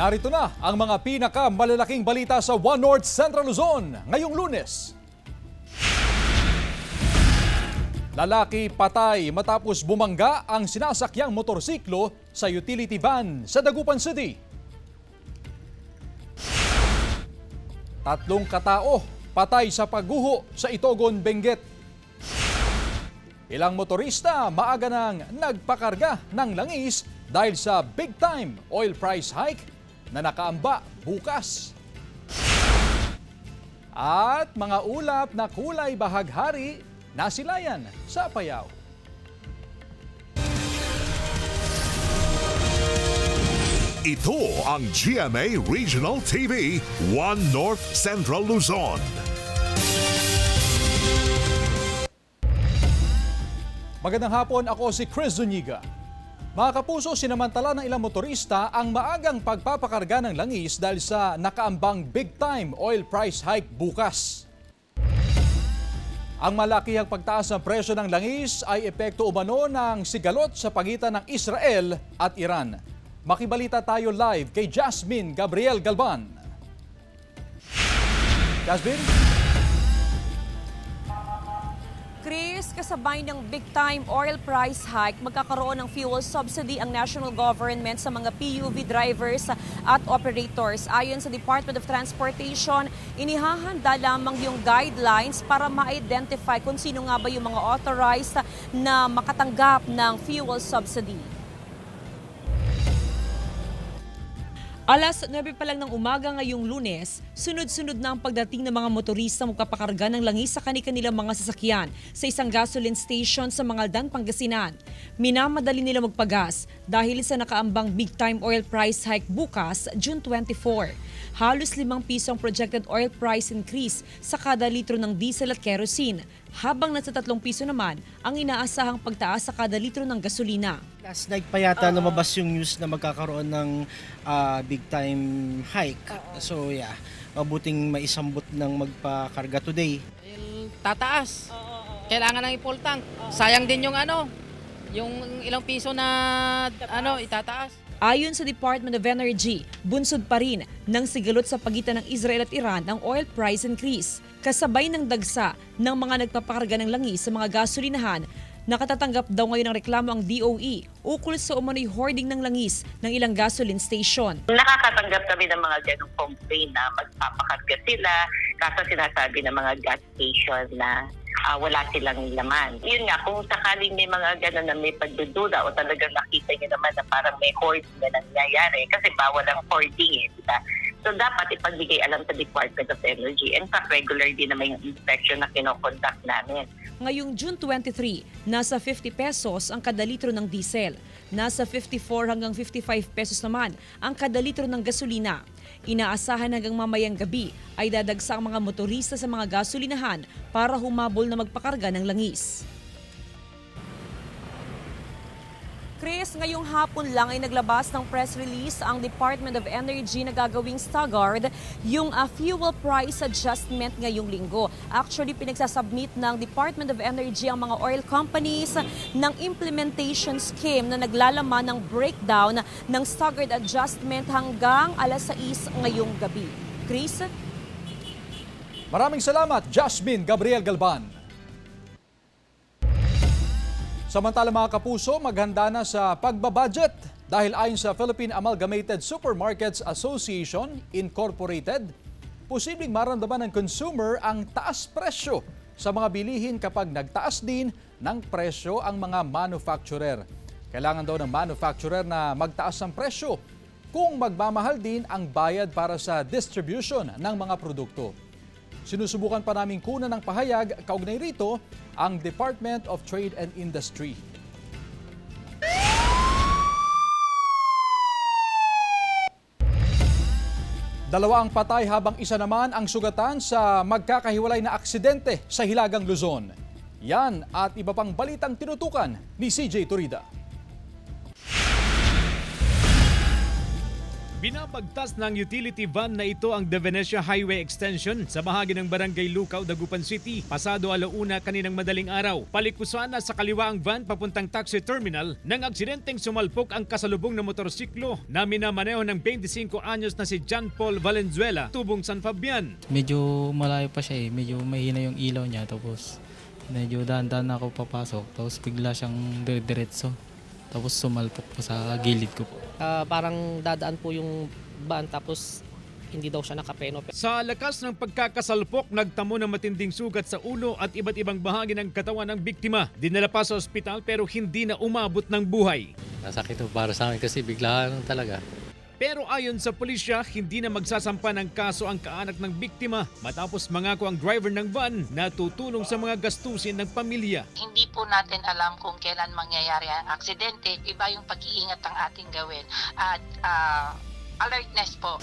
Narito na ang mga pinakamalalaking balita sa One North Central Luzon ngayong Lunes. Lalaki patay matapos bumangga ang sinasakyang motorsiklo sa utility van sa Dagupan City. 3 katao patay sa pagguho sa Itogon, Benguet. Ilang motorista maaga nang nagpakarga ng langis dahil sa big time oil price hike na nakaamba bukas. At mga ulap na kulay bahaghari nasilayan sa Apayao. Ito ang GMA Regional TV, One North Central Luzon. Magandang hapon, ako si Chris Zuniga. Mga kapuso, sinamantala ng ilang motorista ang maagang pagpapakarga ng langis dahil sa nakaambang big time oil price hike bukas. Ang malakihang pagtaas ng presyo ng langis ay epekto umano ng sigalot sa pagitan ng Israel at Iran. Makibalita tayo live kay Jasmine Gabriel Galban. Jasmine? Chris, kasabay ng big-time oil price hike, magkakaroon ng fuel subsidy ang national government sa mga PUV drivers at operators. Ayon sa Department of Transportation, inihahanda lamang yung guidelines para ma-identify kung sino nga ba yung mga authorized na makatanggap ng fuel subsidy. Alas 9 pa lang ng umaga ngayong Lunes, sunod-sunod na ang pagdating ng mga motorista magpapakarga ng langis sa kanilang mga sasakyan sa isang gasoline station sa Mangaldan, Pangasinan. Minamadali nila magpagas dahil sa nakaambang big-time oil price hike bukas, June 24. Halos 5 piso ang projected oil price increase sa kada litro ng diesel at kerosene, habang nasa 3 piso naman ang inaasahang pagtaas sa kada litro ng gasolina. Last night pa yata lumabas yung news na magkakaroon ng big time hike. So yeah, mabuting maisambot ng magpakarga today. Tataas. Kailangan ng i-full tank. Sayang din yung yung ilang piso na itataas. Ayon sa Department of Energy, bunsod pa rin ng sigalot sa pagitan ng Israel at Iran ang oil price increase. Kasabay ng dagsa ng mga nagpapakarga ng langis sa mga gasolinahan, nakatatanggap daw ngayon ng reklamo ang DOE ukol sa umano'y hoarding ng langis ng ilang gasoline station. Nakakatanggap kami ng mga ganong complaint na magpapakarga sila kasi sinasabi ng mga gas station na wala silang laman. Yun nga, kung sakaling may mga gano'n na may pagdududa o talagang nakita nyo naman na parang may hoarding na nangyayari kasi bawal ang hoarding diba? So dapat ipagbigay alam sa Department of Energy. In fact, regular din naman yung inspection na kinoconduct namin. Ngayong June 23, nasa 50 pesos ang kada litro ng diesel. Nasa 54 hanggang 55 pesos naman ang kada litro ng gasolina. Inaasahan hanggang mamayang gabi ay dadagsa ang mga motorista sa mga gasolinahan para humabol na magpakarga ng langis. Chris, ngayong hapon lang ay naglabas ng press release ang Department of Energy na gagawing staggered yung fuel price adjustment ngayong linggo. Actually, pinagsasubmit ng Department of Energy ang mga oil companies ng implementation scheme na naglalaman ng breakdown ng staggered adjustment hanggang alas 6 ngayong gabi. Chris? Maraming salamat, Jasmine Gabriel Galban. Samantala mga kapuso, maghanda na sa pagbabudget dahil ayon sa Philippine Amalgamated Supermarkets Association Incorporated, posibleng maramdaman ng consumer ang taas presyo sa mga bilihin kapag nagtaas din ng presyo ang mga manufacturer. Kailangan daw ng manufacturer na magtaas ng presyo kung magmamahal din ang bayad para sa distribution ng mga produkto. Sinusubukan pa naming kunan ng pahayag kaugnay rito ang Department of Trade and Industry. Dalawa ang patay habang isa naman ang sugatan sa magkakahiwalay na aksidente sa Hilagang Luzon. Yan at iba pang balitang tinutukan ni CJ Turida. Binabagtas ng utility van na ito ang De Venecia Highway Extension sa bahagi ng Barangay Lucao, Dagupan City, pasado alauna kaninang madaling araw. Palikusan na sa kaliwa ang van papuntang taxi terminal nang aksidenteng sumalpok ang kasalubong na motorsiklo na minamaneho ng 25 anyos na si John Paul Valenzuela, tubong San Fabian. Medyo malayo pa siya medyo mahina yung ilaw niya, tapos medyo dahan-dahan ako papasok, tapos bigla siyang diretso. Tapos sumalpok po sa gilid ko po. Parang dadaan po yung van tapos hindi daw siya nakapeno. Sa lakas ng pagkakasalpok, nagtamo ng matinding sugat sa ulo at iba't ibang bahagi ng katawan ng biktima. Dinala pa sa ospital pero hindi na umabot ng buhay. Nasakit po para sa amin kasi biglaan talaga. Pero ayon sa pulisya, hindi na magsasampa ng kaso ang kaanak ng biktima matapos mangako ang driver ng van na tutulong sa mga gastusin ng pamilya. Hindi po natin alam kung kailan mangyayari ang aksidente. Iba yung pag-iingat ang ating gawin at alertness po.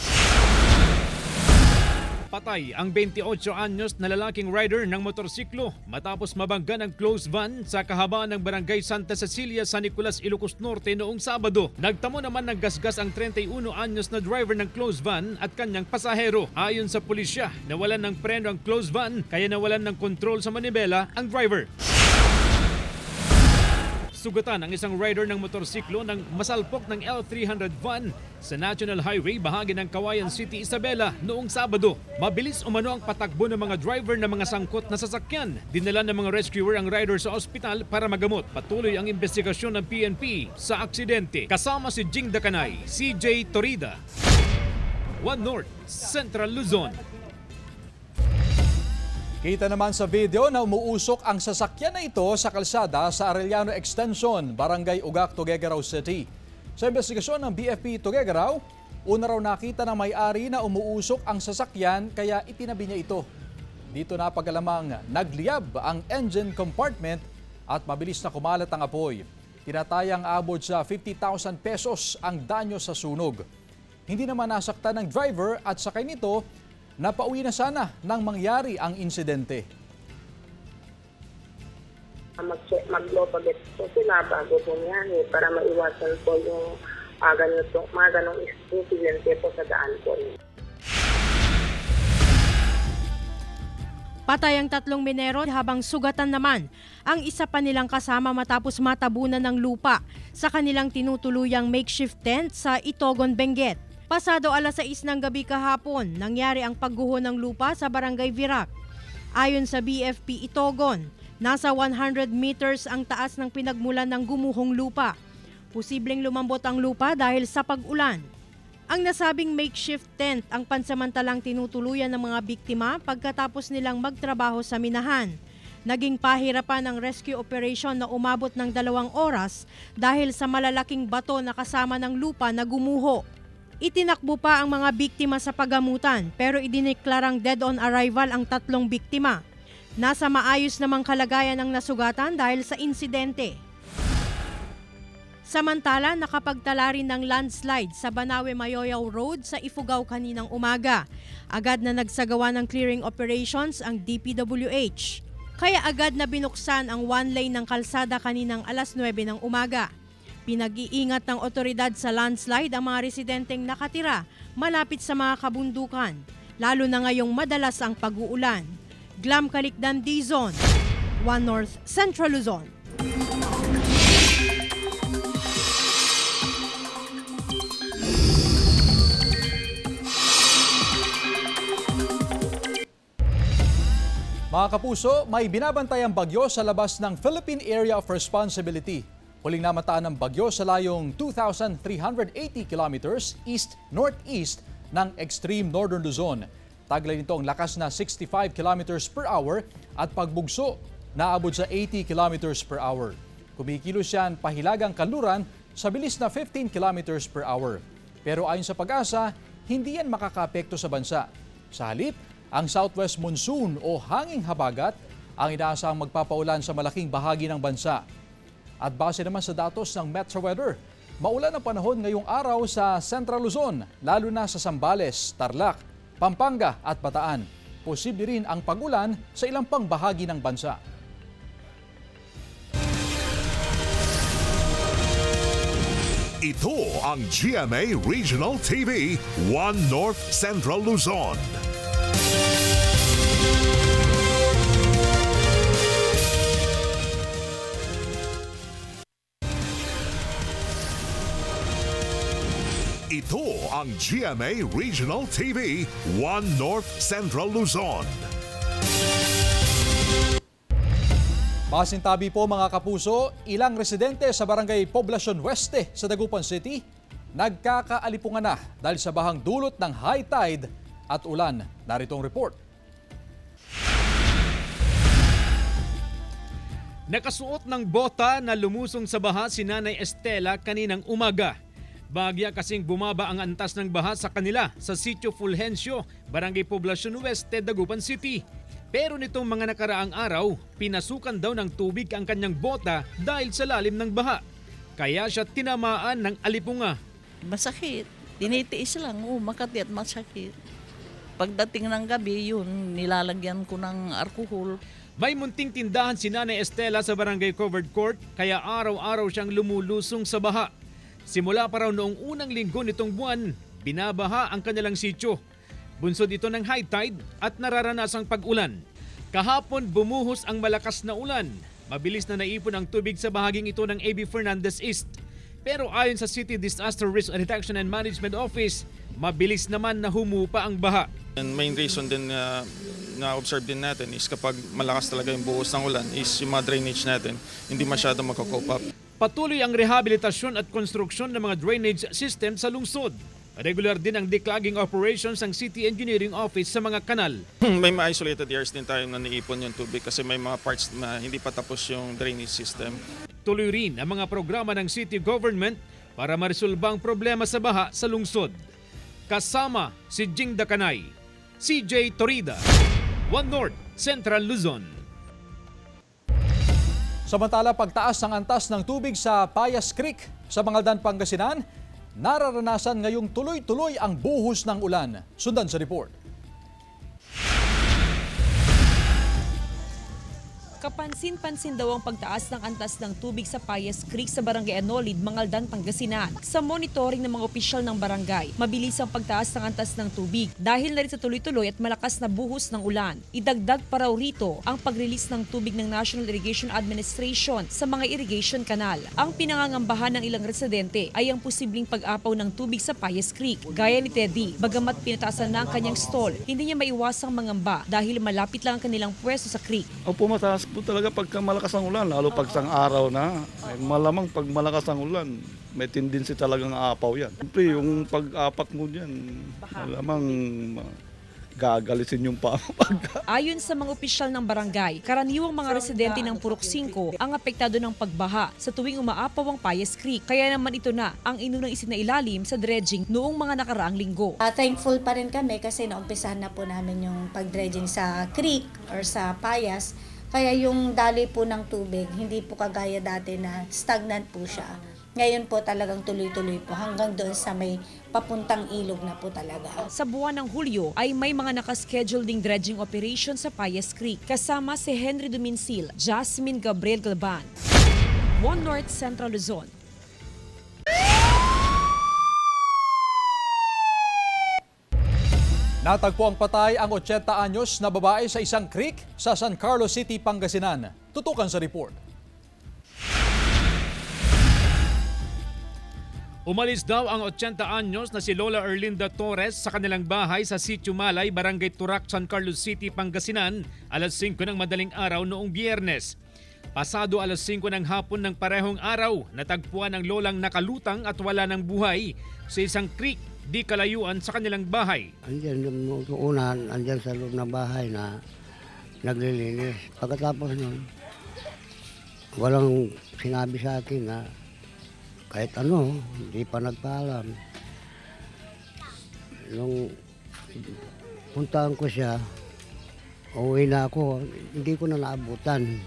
Patay ang 28 anyos na lalaking rider ng motorsiklo matapos mabangga ng closed van sa kahabaan ng Barangay Santa Cecilia, San Nicolas, Ilocos Norte noong Sabado. Nagtamo naman ng gasgas ang 31 anyos na driver ng closed van at kanyang pasahero. Ayon sa pulisya, nawalan ng preno ang closed van kaya nawalan ng kontrol sa manibela ang driver. Sugatan ang isang rider ng motorsiklo nang masalpok ng L300 van sa National Highway bahagi ng Kawayan City, Isabela noong Sabado. Mabilis umano ang patakbo ng mga driver ng mga sangkot na sasakyan. Dinala ng mga rescuer ang rider sa ospital para magamot. Patuloy ang investigasyon ng PNP sa aksidente. Kasama si Jing Dacanay, CJ Torida, One North, Central Luzon. Kita naman sa video na umuusok ang sasakyan na ito sa kalsada sa Arellano Extension, Barangay Ugak, Tuguegarao City. Sa investigasyon ng BFP Tuguegarao, una raw nakita ng may-ari na umuusok ang sasakyan kaya itinabi niya ito. Dito napag-alamang nagliyab ang engine compartment at mabilis na kumalat ang apoy. Tinatayang abot sa 50,000 pesos ang danyo sa sunog. Hindi naman nasaktan ng driver at sakay nito. Napauwi na sana nang mangyari ang insidente. Mag-low pagit po sila bago bumiyahe para maiwasan po yung mga ganong insidente po sa daan po. Patay ang 3 minero habang sugatan naman ang isa pa nilang kasama matapos matabunan ng lupa sa kanilang tinutuluyang makeshift tent sa Itogon, Benguet. Pasado alas 6 ng gabi kahapon, nangyari ang pagguho ng lupa sa Barangay Virac. Ayon sa BFP Itogon, nasa 100 meters ang taas ng pinagmulan ng gumuhong lupa. Posibleng lumambot ang lupa dahil sa pag-ulan. Ang nasabing makeshift tent ang pansamantalang tinutuluyan ng mga biktima pagkatapos nilang magtrabaho sa minahan. Naging pahirapan ang rescue operation na umabot ng 2 oras dahil sa malalaking bato na kasama ng lupa na gumuho. Itinakbo pa ang mga biktima sa pagamutan pero idineklarang dead on arrival ang 3 biktima. Nasa maayos namang kalagayan ang nasugatan dahil sa insidente. Samantala, nakapagtala rin ng landslide sa Banawe Mayoyaw Road sa Ifugao kaninang umaga. Agad na nagsagawa ng clearing operations ang DPWH. Kaya agad na binuksan ang 1 lane ng kalsada kaninang alas 9 ng umaga. Pinag-iingat ng otoridad sa landslide ang mga residenteng nakatira malapit sa mga kabundukan, lalo na ngayong madalas ang pag-uulan. Glam Calicdan, Dizon, One North, Central Luzon. Mga kapuso, may binabantayang bagyo sa labas ng Philippine Area of Responsibility. Huling namataan ng bagyo sa layong 2,380 kilometers east-northeast ng extreme northern Luzon. Taglay nito ang lakas na 65 kilometers per hour at pagbugso na abot sa 80 kilometers per hour. Kumikilos yan pahilagang kanluran sa bilis na 15 kilometers per hour. Pero ayon sa Pag-asa, hindi yan makakaapekto sa bansa. Sa halip, ang southwest monsoon o hanging habagat ang inaasahang magpapaulan sa malaking bahagi ng bansa. At base naman sa datos ng Metro Weather, maulan ang panahon ngayong araw sa Central Luzon, lalo na sa Zambales, Tarlac, Pampanga at Bataan. Posible rin ang pag-ulan sa ilang pang bahagi ng bansa. Ito ang GMA Regional TV 1 North Central Luzon. Ito ang GMA Regional TV 1 North Central Luzon. Masintabi po mga kapuso, ilang residente sa Barangay Poblacion Oeste sa Dagupan City nagkakaalipungan na dahil sa bahang dulot ng high tide at ulan. Narito ang report. Nakasuot ng bota na lumusong sa baha si Nanay Estela kaninang umaga. Bagya kasing bumaba ang antas ng baha sa kanila sa Sitio Fulgencio, Barangay Poblacion Oeste, Dagupan City. Pero nitong mga nakaraang araw, pinasukan daw ng tubig ang kanyang bota dahil sa lalim ng baha. Kaya siya tinamaan ng alipunga. Masakit. Tinitiis lang. Makati at masakit. Pagdating ng gabi, yun, nilalagyan ko ng alcohol. May munting tindahan si Nanay Estela sa Barangay Covered Court, kaya araw-araw siyang lumulusong sa baha. Simula pa raw noong unang linggo nitong buwan, binabaha ang kanilang sityo. Bunsod ito ng high tide at nararanasang pag-ulan. Kahapon bumuhos ang malakas na ulan. Mabilis na naipon ang tubig sa bahaging ito ng A.B. Fernandez East. Pero ayon sa City Disaster Risk Reduction and Management Office, mabilis naman na humupa ang baha. And main reason din na-observe din natin is kapag malakas talaga yung buhos ng ulan is yung mga drainage natin hindi masyado magko-cope up. Patuloy ang rehabilitasyon at konstruksyon ng mga drainage system sa lungsod. Regular din ang declogging operations ng City Engineering Office sa mga kanal. May mga isolated areas din tayo na naipon yung tubig kasi may mga parts na hindi pa tapos yung drainage system. Tuloy rin ang mga programa ng city government para maresolba ang problema sa baha sa lungsod. Kasama si Jing Dakanay, CJ Torida, 1 North Central Luzon. Samantala, pagtaas ng antas ng tubig sa Payas Creek sa Mangaldan, Pangasinan, nararanasan ngayong tuloy-tuloy ang buhos ng ulan. Sundan sa report. Kapansin-pansin daw ang pagtaas ng antas ng tubig sa Payas Creek sa Barangay Anolid, Mangaldan, Pangasinan. Sa monitoring ng mga opisyal ng barangay, mabilis ang pagtaas ng antas ng tubig dahil na rin sa tuloy-tuloy at malakas na buhos ng ulan. Idagdag pa raw rito ang pag-release ng tubig ng National Irrigation Administration sa mga irrigation canal. Ang pinangangambahan ng ilang residente ay ang posibleng pag-apaw ng tubig sa Payas Creek. Gaya ni Teddy, bagamat pinataasan na ang kanyang stall, hindi niya maiwasang mangamba dahil malapit lang ang kanilang pwesto sa creek. Opo, mataas po talaga pagka malakas ang ulan, lalo pag sang araw na. Ay, malamang pag malakas ang ulan, may tendency talagang aapaw yan. Siyempre, yung pag-apak mo dyan, malamang gagalisin yung paa. Ayon sa mga opisyal ng barangay, karaniwang mga residente ng Purok 5 ang apektado ng pagbaha sa tuwing umaapaw ang Payas Creek. Kaya naman ito na ang inunang isinailalim sa dredging noong mga nakaraang linggo. Thankful pa rin kami kasi naumpisahan na po namin yung pag-dredging sa creek or sa Payas. Kaya yung daloy po ng tubig, hindi po kagaya dati na stagnant po siya. Ngayon po talagang tuloy-tuloy po hanggang doon sa may papuntang ilog na po talaga. Sa buwan ng Hulyo ay may mga nakaschedule ding dredging operation sa Payas Creek kasama si Henry Duminsil, Jasmine Gabriel Galban, 1 North Central Luzon. Natagpo ang patay ang 80 anyos na babae sa isang creek sa San Carlos City, Pangasinan. Tutukan sa report. Umalis daw ang 80 anyos na si Lola Erlinda Torres sa kanilang bahay sa Sitio Malay, Barangay Turak, San Carlos City, Pangasinan, alas 5 ng madaling araw noong Biyernes. Pasado alas 5 ng hapon ng parehong araw, natagpuan ang lolang nakalutang at wala ng buhay sa isang creek di kalayuan sa kanilang bahay. Andiyan yung unahan, andiyan sa loob ng bahay na naglilinis. Pagkatapos nun, walang sinabi sa akin na kahit ano, hindi pa nagpaalam. Nung puntahan ko siya, uuwi na ako, hindi ko na naabutan.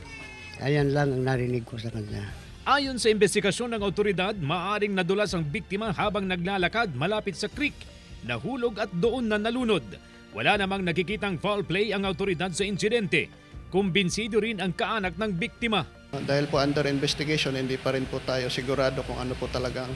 Ayan lang ang narinig ko sa kanya. Ayon sa investigasyon ng otoridad, maaaring nadulas ang biktima habang naglalakad malapit sa creek, nahulog at doon na nalunod. Wala namang nakikitang foul play ang otoridad sa insidente. Kumbinsido rin ang kaanak ng biktima. Dahil po under investigation, hindi pa rin po tayo sigurado kung ano po talagang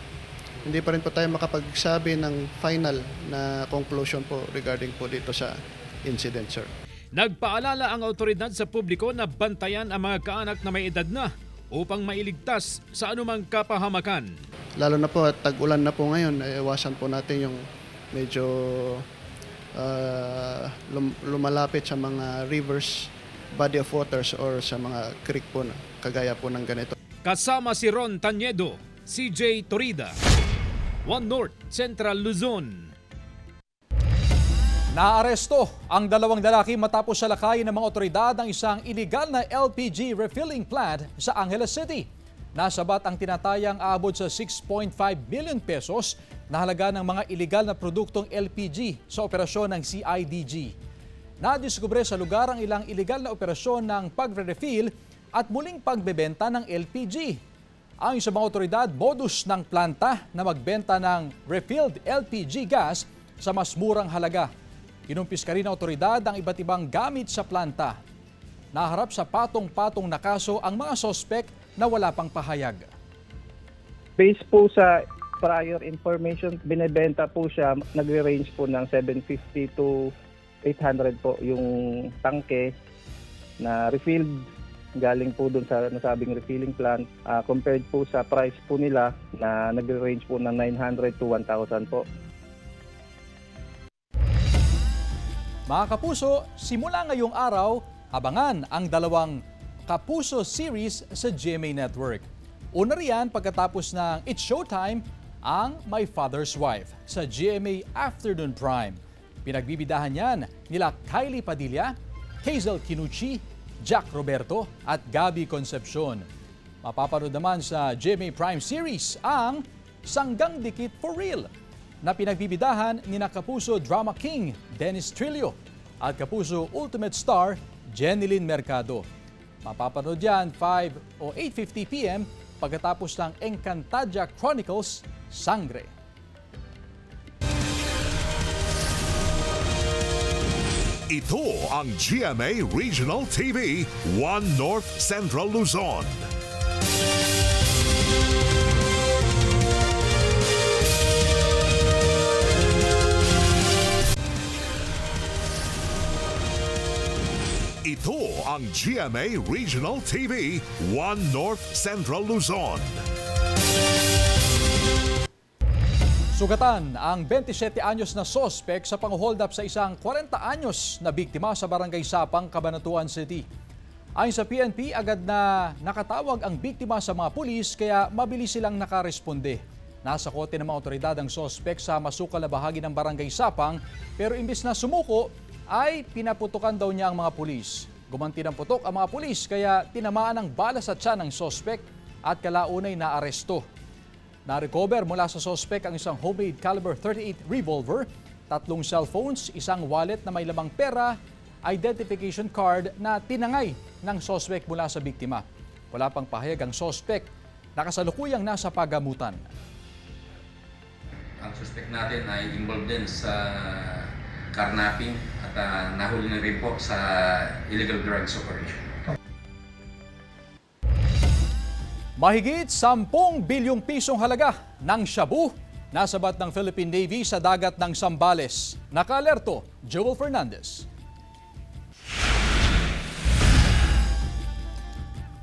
hindi pa rin po tayo makapagsabi ng final na conclusion po regarding po dito sa incident, sir. Nagpaalala ang otoridad sa publiko na bantayan ang mga kaanak na may edad na upang mailigtas sa anumang kapahamakan. Lalo na po at tag-ulan na po ngayon, iwasan po natin yung medyo lumalapit sa mga rivers, body of waters or sa mga creek po na kagaya po ng ganito. Kasama si Ron Tanyedo, CJ Torida, One North Central Luzon. Naaresto ang dalawang lalaki matapos salakayin ng mga otoridad ng isang illegal na LPG refilling plant sa Angeles City. Nasabat ang tinatayang aabot sa 6.5 million pesos na halaga ng mga illegal na produktong LPG sa operasyon ng CIDG. Nadiskubre sa lugar ang ilang illegal na operasyon ng pagre-refill at muling pagbebenta ng LPG. Ayon sa mga otoridad, modus ng planta na magbenta ng refilled LPG gas sa mas murang halaga. Kinumpiska rin ng otoridad ang iba't ibang gamit sa planta. Naharap sa patong-patong na kaso ang mga sospek na wala pang pahayag. Based po sa prior information, binebenta po siya, nagre-range po ng 750 to 800 po yung tangke na refilled galing po dun sa nasabing refilling plant. Compared po sa price po nila na nagre-range po ng 900 to 1,000 po. Mga kapuso, simula ngayong araw, abangan ang dalawang Kapuso series sa GMA Network. Una riyan pagkatapos ng It's Showtime, ang My Father's Wife sa GMA Afternoon Prime. Pinagbibidahan yan nila Kylie Padilla, Hazel Kinuchi, Jack Roberto at Gabby Concepcion. Mapapanood naman sa GMA Prime Series ang Sanggang Dikit for Real na pinagbibidahan ni Kapuso Drama King Dennis Trillo at Kapuso Ultimate Star Jenilyn Mercado. Mapapanood yan 5 o 8:50 p.m. pagkatapos ng Encantadia Chronicles Sangre. Ito ang GMA Regional TV, One North Central Luzon. Ito ang GMA Regional TV, One North Central Luzon. Sugatan ang 27 anyos na sospek sa pang-hold up sa isang 40 anyos na biktima sa Barangay Sapang, Cabanatuan City. Ayon sa PNP, agad na nakatawag ang biktima sa mga pulis kaya mabilis silang nakaresponde. Nasa kote ng mga otoridad ang sospek sa masukal na bahagi ng Barangay Sapang pero imbis na sumuko ay pinaputukan daw niya ang mga pulis. Gumanti ng putok ang mga pulis kaya tinamaan ng bala sa tiyan ng sospek at kalaunay na aresto. Na-recover mula sa sospek ang isang homemade caliber .38 revolver, 3 cellphones, isang wallet na may lamang pera, identification card na tinangay ng sospek mula sa biktima. Wala pang pahayag ang sospek, nakasalukuyang nasa pagamutan. Ang suspect natin ay involved din sa carnapping at nahuli na rin po sa illegal drugs operation. Mahigit 10 bilyong pisong halaga ng shabu nasabat ng Philippine Navy sa dagat ng Zambales. Naka-alerto, Joel Fernandez.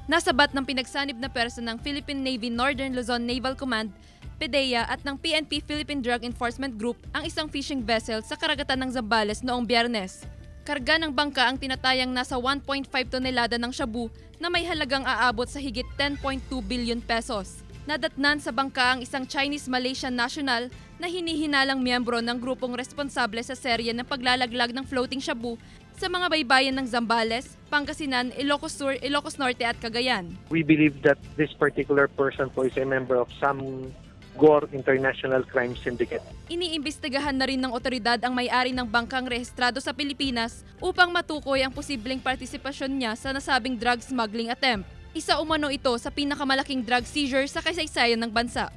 Nasabat ng pinagsanib na pwersa ng Philippine Navy Northern Luzon Naval Command, PDEA at ng PNP Philippine Drug Enforcement Group ang isang fishing vessel sa karagatan ng Zambales noong Biyernes. Karga ng bangka ang tinatayang nasa 1.5 tonelada ng shabu na may halagang aabot sa higit 10.2 billion pesos. Nadatnan sa bangka ang isang Chinese-Malaysian national na hinihinalang miyembro ng grupong responsable sa serye ng paglalaglag ng floating shabu sa mga baybayin ng Zambales, Pangasinan, Ilocos Sur, Ilocos Norte at Cagayan. We believe that this particular person po is a member of some GOR International Crime Syndicate. Iniimbestigahan na rin ng otoridad ang may-ari ng bangkang rehistrado sa Pilipinas upang matukoy ang posibleng partisipasyon niya sa nasabing drug smuggling attempt. Isa umano ito sa pinakamalaking drug seizure sa kasaysayan ng bansa.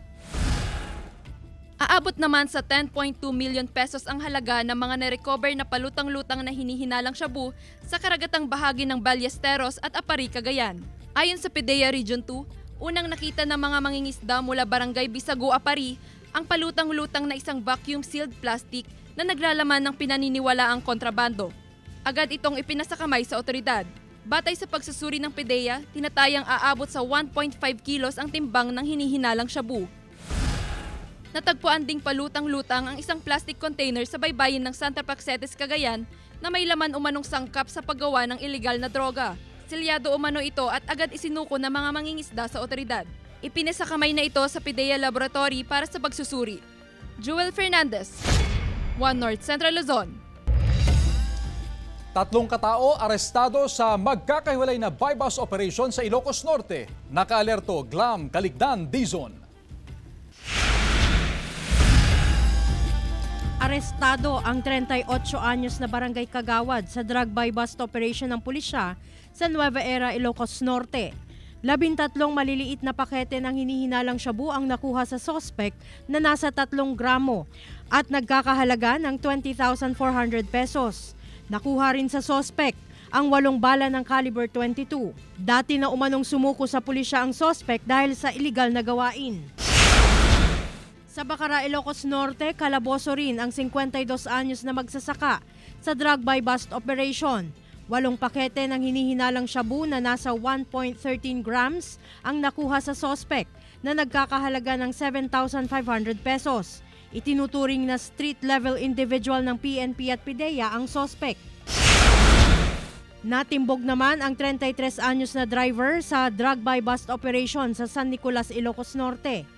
Aabot naman sa 10.2 million pesos ang halaga ng mga na-recover na palutang-lutang na hinihinalang shabu sa karagatang bahagi ng Ballesteros at Apari, Cagayan. Ayon sa PDEA Region 2, unang nakita ng mga mangingisda mula Barangay Bisago, Apari ang palutang-lutang na isang vacuum-sealed plastic na naglalaman ng pinaniniwalaang kontrabando. Agad itong ipinasakamay sa otoridad. Batay sa pagsusuri ng PDEA, tinatayang aabot sa 1.5 kilos ang timbang ng hinihinalang shabu. Natagpuan ding palutang-lutang ang isang plastic container sa baybayin ng Santa Praxedes, Cagayan na may laman umanong sangkap sa paggawa ng ilegal na droga. Selyado umano ito at agad isinuko ng mga mangingisda sa otoridad. Ipinasakamay na ito sa PDEA Laboratory para sa pagsusuri. Joel Fernandez, One North Central Luzon. 3 katao arestado sa magkakahiwalay na buy-bust operation sa Ilocos Norte. Nakaalerto Glam Caligdan, Dizon. Arestado ang 38 anyos na barangay kagawad sa drug buy-bust operation ng pulisya sa Nueva Era, Ilocos Norte. 13 maliliit na pakete ng hinihinalang shabu ang nakuha sa sospek na nasa 3 gramo at nagkakahalaga ng 20,400 pesos. Nakuha rin sa sospek ang 8 bala ng caliber 22. Dati na umanong sumuko sa pulisya ang sospek dahil sa iligal na gawain. Sa Bacara, Ilocos Norte, kalaboso rin ang 52 anyos na magsasaka sa drug buy-bust operation. 8 pakete ng hinihinalang shabu na nasa 1.13 grams ang nakuha sa sospek na nagkakahalaga ng 7,500 pesos. Itinuturing na street-level individual ng PNP at PDEA ang sospek. Natimbog naman ang 33 anyos na driver sa drug buy-bust operation sa San Nicolas, Ilocos Norte.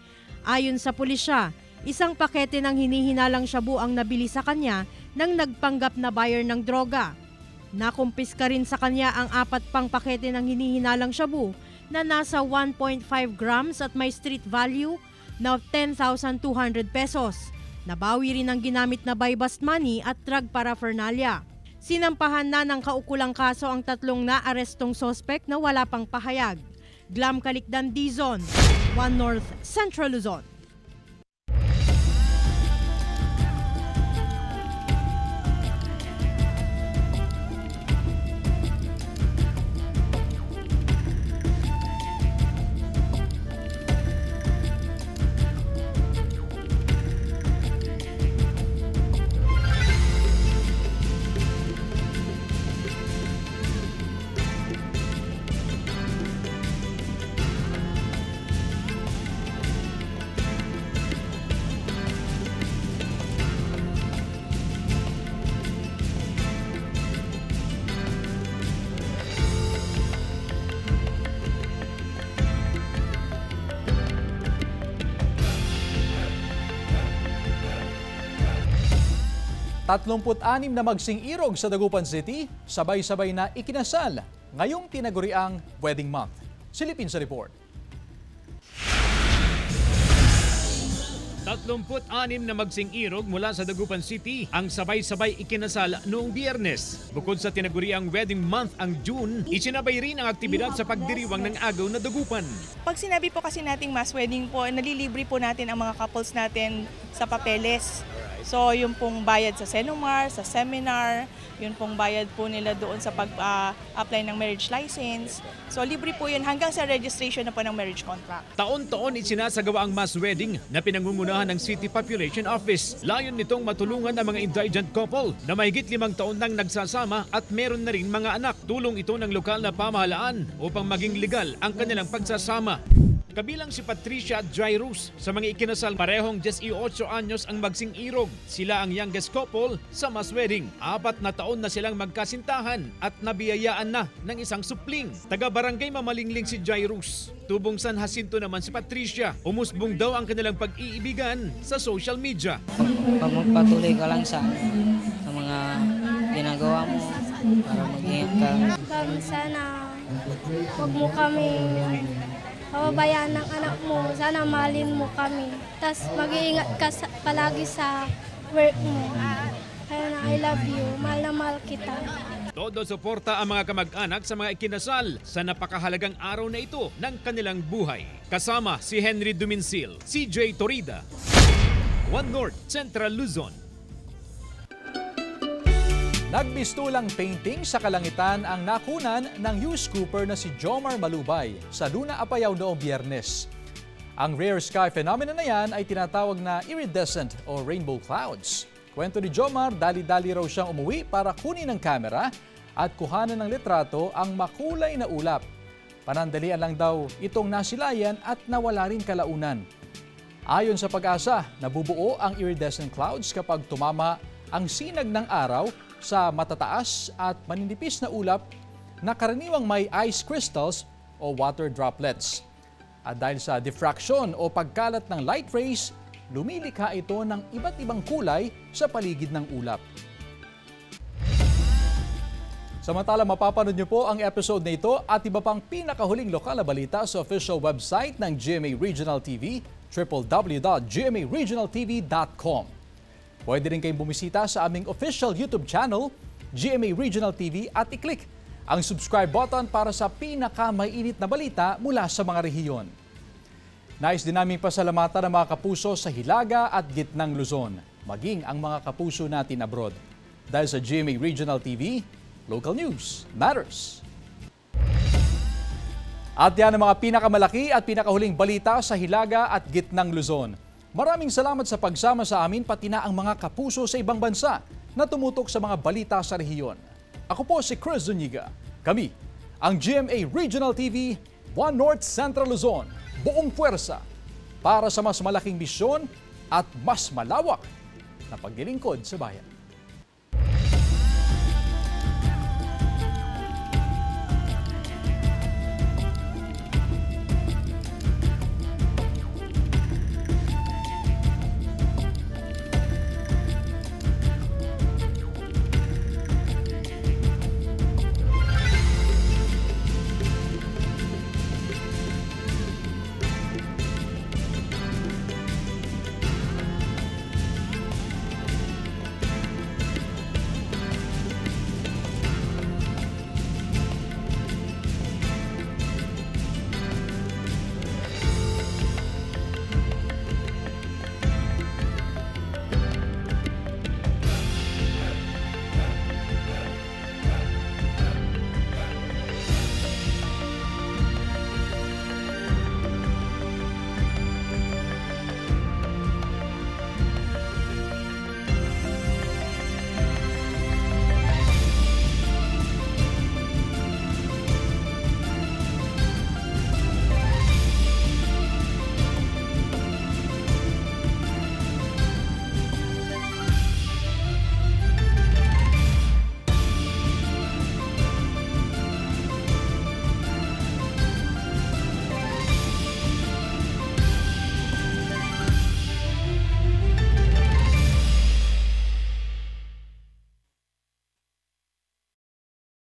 Ayon sa pulisya, isang pakete ng hinihinalang shabu ang nabili sa kanya ng nagpanggap na buyer ng droga. Nakumpiska rin sa kanya ang 4 pang pakete ng hinihinalang shabu na nasa 1.5 grams at may street value na 10,200 pesos. Nabawi rin ang ginamit na buy-bust money at drug paraphernalia. Sinampahan na ng kaukulang kaso ang 3 naarestong sospek na wala pang pahayag. Glam Caligdan, Dizon, One North Central Luzon. Tatlumput-anim na magsing-irog sa Dagupan City, sabay-sabay na ikinasal ngayong tinaguriang Wedding Month. Silipin sa report. 36 na magsing-irog mula sa Dagupan City ang sabay-sabay ikinasal noong Biyernes. Bukod sa tinaguriang Wedding Month ang June, isinabay rin ang aktibidad sa pagdiriwang ng agaw na Dagupan. Pag sinabi po kasi nating mass wedding po, nalilibre po natin ang mga couples natin sa papeles. So yung pong bayad sa Senomar, sa seminar, yun pong bayad po nila doon sa pag-apply ng marriage license. So libre po yun hanggang sa registration na po ng marriage contract. Taon-taon isinasagawa ang mass wedding na pinangungunahan ng City Population Office. Layon nitong matulungan ang mga indigent couple na mahigit 5 taon nang nagsasama at meron na rin mga anak. Tulong ito ng lokal na pamahalaan upang maging legal ang kanilang pagsasama. Kabilang si Patricia at Jairus sa mga ikinasal, parehong 18 anyos ang magsing-irog. Sila ang youngest couple sa mass wedding. 4 na taon na silang magkasintahan at nabiyayaan na ng isang supling. Taga-barangay Mamalingling si Jairus. Tubong San Jacinto naman si Patricia. Umusbong daw ang kanilang pag-iibigan sa social media. Magpatuloy ka lang sa mga ginagawa mo para mag-ingat ka. Sana huwag mo kami pababayaan ng anak mo. Sana mahalin mo kami. Tapos mag-iingat ka palagi sa work mo. Kaya na I love you. Mahal na mahal kita. Todo suporta ang mga kamag-anak sa mga ikinasal sa napakahalagang araw na ito ng kanilang buhay. Kasama si Henry Duminsil, CJ Torida, One North Central Luzon. Nagbistulang painting sa kalangitan ang nakunan ng news scooper na si Jomar Malubay sa Luna Apayao noong Biyernes. Ang rare sky phenomenon na yan ay tinatawag na iridescent o rainbow clouds. Kwento ni Jomar, dali-dali raw siyang umuwi para kunin ng kamera at kuhanan ng litrato ang makulay na ulap. Panandalian lang daw itong nasilayan at nawala rin kalaunan. Ayon sa Pag-asa, nabubuo ang iridescent clouds kapag tumama ang sinag ng araw sa matataas at maninipis na ulap na karaniwang may ice crystals o water droplets. At dahil sa diffraction o pagkalat ng light rays, lumilikha ito ng iba't ibang kulay sa paligid ng ulap. Samantala, mapapanood niyo po ang episode na ito at iba pang pinakahuling lokal na balita sa official website ng GMA Regional TV, www.gmaregionaltv.com. Pwede rin kayong bumisita sa aming official YouTube channel, GMA Regional TV, at i-click ang subscribe button para sa pinakamainit na balita mula sa mga rehiyon. Nais din namin pasalamatan ang mga kapuso sa Hilaga at Gitnang Luzon, maging ang mga kapuso natin abroad. Dahil sa GMA Regional TV, local news matters. At yan ang mga pinakamalaki at pinakahuling balita sa Hilaga at Gitnang Luzon. Maraming salamat sa pagsama sa amin pati na ang mga kapuso sa ibang bansa na tumutok sa mga balita sa rehiyon. Ako po si Chris Zuniga. Kami, ang GMA Regional TV, One North Central Luzon, buong puwersa para sa mas malaking misyon at mas malawak na paglilingkod sa bayan.